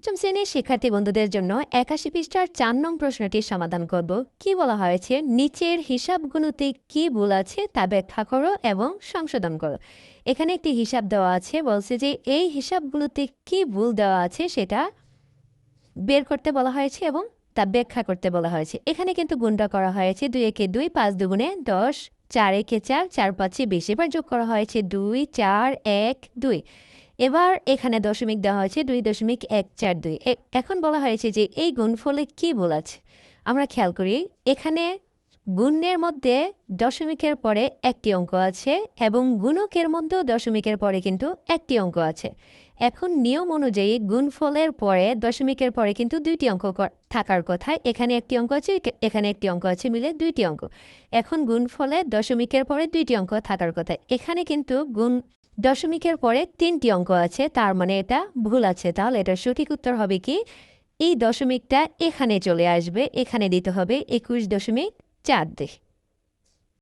পঞ্চম শ্রেণীর শিক্ষার্থী বন্ধুদের জন্য ৮১ পৃষ্ঠার ৪ নং প্রশ্নটির সমাধান করব। কি বলা হয়েছে? নিচের হিসাবগুলোতে কি ভুল আছে তা ব্যাখ্যা করো এবং সংশোধন করো। এখানে একটি হিসাব দেওয়া আছে, বলছে যে এই হিসাবগুলোতে কি ভুল দেওয়া আছে সেটা বের করতে বলা হয়েছে এবং তা ব্যাখ্যা করতে বলা হয়েছে। এখানে কিন্তু গুণটা করা হয়েছে ২ একে ২, ৫ দুগুণে ১০, ৪ একে ৪, ৪ ৫ ২০। এবার যোগ করা হয়েছে ২, ৪, ১, ২। এবার এখানে দশমিক দেওয়া হয়েছে ২.১৪২। এখন বলা হয়েছে যে এই গুণফলে কি ভুল আছে। আমরা খেয়াল করি, এখানে গুণের মধ্যে দশমিকের পরে একটি অঙ্ক আছে এবং গুণকের মধ্যেও দশমিকের পরে কিন্তু একটি অঙ্ক আছে। এখন নিয়ম অনুযায়ী গুণফলের পরে দশমিকের পরে কিন্তু দুইটি অঙ্ক থাকার কথা। এখানে একটি অঙ্ক আছে, এখানে একটি অঙ্ক আছে, মিলে দুইটি অঙ্ক। এখন গুণফলে দশমিকের পরে দুইটি অঙ্ক থাকার কথা। এখানে কিন্তু দশমিকের পরে ৩টি অঙ্ক আছে, তার মানে এটা ভুল আছে। তাহলে এটার সঠিক উত্তর হবে কি, এই দশমিকটা এখানে চলে আসবে, এখানে দিতে হবে ২১.৪ দিয়ে।